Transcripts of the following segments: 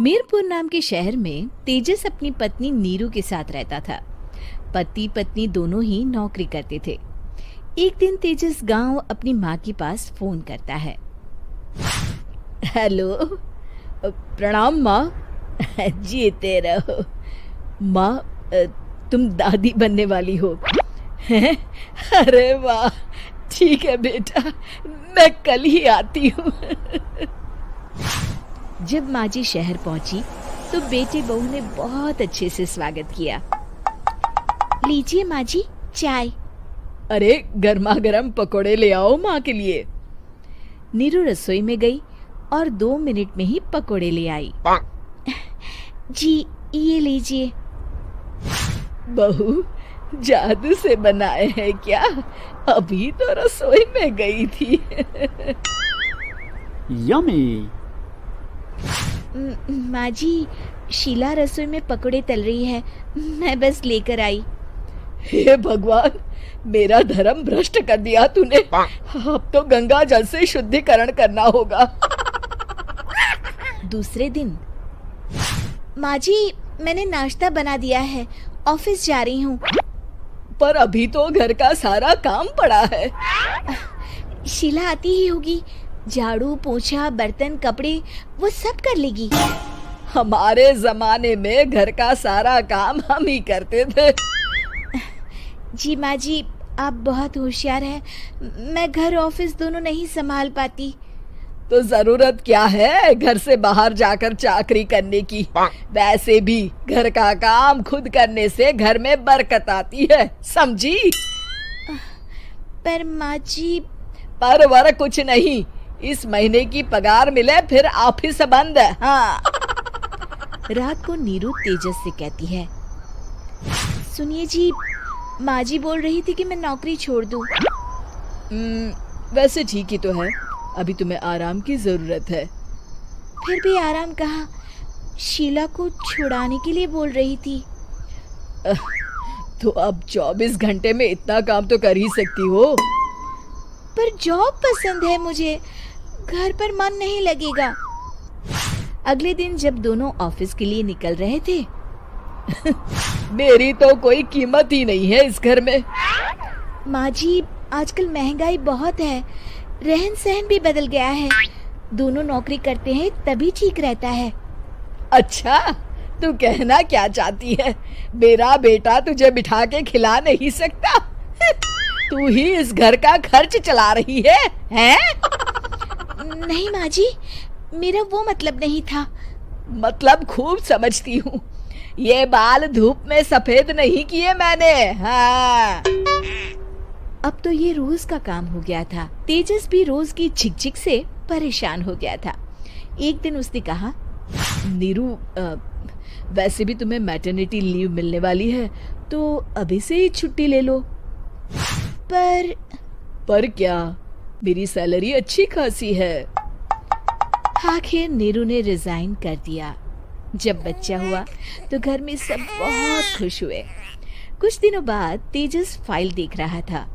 मीरपुर नाम के शहर में तेजस अपनी पत्नी नीरू के साथ रहता था। पति पत्नी दोनों ही नौकरी करते थे। एक दिन तेजस गांव अपनी माँ के पास फोन करता है। हेलो, प्रणाम माँ। जीते रहो माँ, तुम दादी बनने वाली हो हैं? अरे वाह, ठीक है बेटा, मैं कल ही आती हूँ। जब माँ जी शहर पहुंची तो बेटे बहू ने बहुत अच्छे से स्वागत किया। लीजिए माँ जी, चाय। अरे गर्मा गर्म पकोड़े ले आओ माँ के लिए। नीरू रसोई में गई और 2 मिनट में ही पकोड़े ले आई। जी ये लीजिए। बहू जादू से बनाए हैं क्या? अभी तो रसोई में गई थी। यम्मी। माँ जी, शीला रसोई में पकोड़े तल रही है, मैं बस लेकर आई। हे भगवान, मेरा धर्म भ्रष्ट कर दिया तूने। अब तो गंगा जल से शुद्धिकरण करना होगा। दूसरे दिन, माँ जी मैंने नाश्ता बना दिया है, ऑफिस जा रही हूँ। पर अभी तो घर का सारा काम पड़ा है। शीला आती ही होगी, झाड़ू पोछा बर्तन कपड़े वो सब कर लेगी। हमारे जमाने में घर का सारा काम हम ही करते थे। जी माँ जी, आप बहुत होशियार हैं, मैं घर ऑफिस दोनों नहीं संभाल पाती। तो जरूरत क्या है घर से बाहर जाकर चाकरी करने की? वैसे भी घर का काम खुद करने से घर में बरकत आती है, समझी? पर माँ जी। पर वर कुछ नहीं, इस महीने की पगार मिले फिर ऑफिस बंद। हाँ। रात को नीरू तेजस से कहती है, सुनिए जी, माँ जी बोल रही थी कि मैं नौकरी छोड़ दूं। वैसे ठीक ही तो है, अभी तुम्हें आराम की जरूरत है। फिर भी आराम कहाँ, शीला को छुड़ाने के लिए बोल रही थी। तो अब 24 घंटे में इतना काम तो कर ही सकती हो। पर जॉब पसंद है मुझे, घर पर मन नहीं लगेगा। अगले दिन जब दोनों ऑफिस के लिए निकल रहे थे, मेरी तो कोई कीमत ही नहीं है इस घर में। माँ जी, आजकल महंगाई बहुत है, रहन सहन भी बदल गया है, दोनों नौकरी करते हैं तभी ठीक रहता है। अच्छा, तू कहना क्या चाहती है? मेरा बेटा तुझे बिठा के खिला नहीं सकता? तू ही इस घर का खर्च चला रही है, हैं? नहीं माँ जी, मेरा वो मतलब नहीं था। मतलब खूब समझती हूँ, ये बाल धूप में सफेद नहीं किए मैंने। हाँ। अब तो ये रोज का काम हो गया था। तेजस भी रोज की झिकझिक से परेशान हो गया था। एक दिन उसने कहा, नीरू, वैसे भी तुम्हें मैटरनिटी लीव मिलने वाली है, तो अभी से ही छुट्टी ले लो। पर क्या, मेरी सैलरी अच्छी खासी है। आखिर नीरू ने रिजाइन कर दिया। जब बच्चा हुआ तो घर में सब बहुत खुश हुए। कुछ दिनों बाद तेजस फाइल देख रहा था।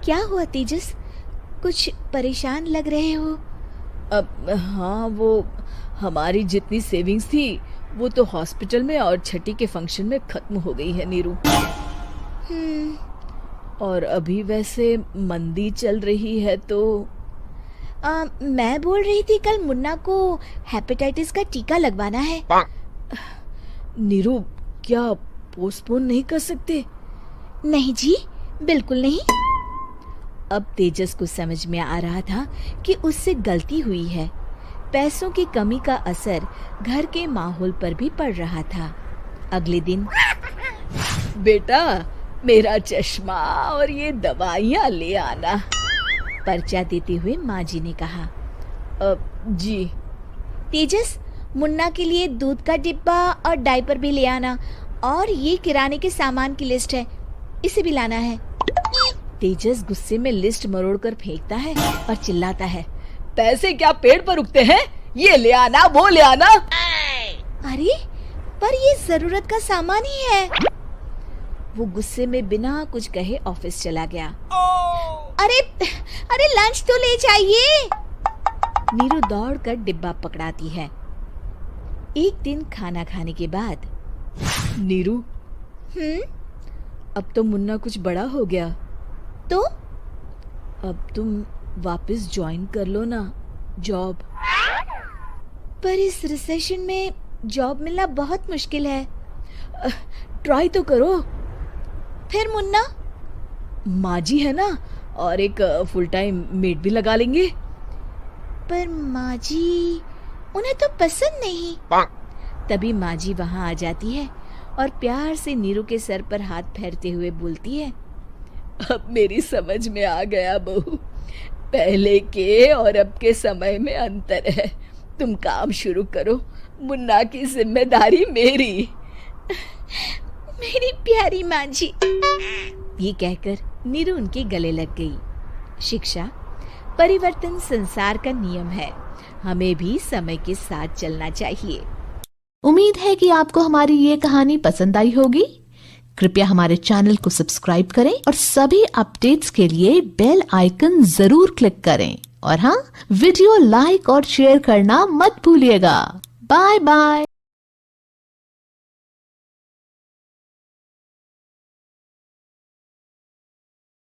क्या हुआ तेजस, कुछ परेशान लग रहे हो? अब हाँ, वो हमारी जितनी सेविंग्स थी वो तो हॉस्पिटल में और छठी के फंक्शन में खत्म हो गई है नीरू। और अभी वैसे मंदी चल रही है तो मैं बोल रही थी कल मुन्ना को हेपेटाइटिस का टीका लगवाना है। नीरू, क्या पोस्टपोन नहीं कर सकते? नहीं जी, बिल्कुल नहीं। अब तेजस को समझ में आ रहा था कि उससे गलती हुई है। पैसों की कमी का असर घर के माहौल पर भी पड़ रहा था। अगले दिन, बेटा मेरा चश्मा और ये दवाइयाँ ले आना, पर्चा देते हुए माँ जी ने कहा। जी। तेजस, मुन्ना के लिए दूध का डिब्बा और डायपर भी ले आना, और ये किराने के सामान की लिस्ट है, इसे भी लाना है। तेजस गुस्से में लिस्ट मरोड़कर फेंकता है और चिल्लाता है, पैसे क्या पेड़ पर उगते हैं? ये ले आना, वो ले आना। अरे पर ये जरूरत का सामान ही है। वो गुस्से में बिना कुछ कहे ऑफिस चला गया। अरे लंच तो ले जाइए। नीरू दौड़कर डिब्बा पकड़ाती है। एक दिन खाना खाने के बाद, नीरू, अब तो मुन्ना कुछ बड़ा हो गया, तो अब तुम वापस ज्वाइन कर लो ना जॉब। पर इस रिसेशन में जॉब मिलना बहुत मुश्किल है। ट्राई तो करो। फिर मुन्ना? माँ जी है ना, और एक फुल टाइम मेड भी लगा लेंगे। पर माँ जी, उन्हें तो पसंद नहीं। तभी माँ जी वहाँ आ जाती है और प्यार से नीरू के सर पर हाथ फेरते हुए बोलती है, अब मेरी समझ में आ गया बहू, पहले के और अब के समय में अंतर है। तुम काम शुरू करो, मुन्ना की जिम्मेदारी मेरी। मेरी प्यारी माँ जी। ये कहकर नीरू उनके गले लग गई। शिक्षा, परिवर्तन संसार का नियम है, हमें भी समय के साथ चलना चाहिए। उम्मीद है कि आपको हमारी ये कहानी पसंद आई होगी। कृपया हमारे चैनल को सब्सक्राइब करें और सभी अपडेट्स के लिए बेल आइकन जरूर क्लिक करें। और हाँ, वीडियो लाइक और शेयर करना मत भूलिएगा। Bye bye.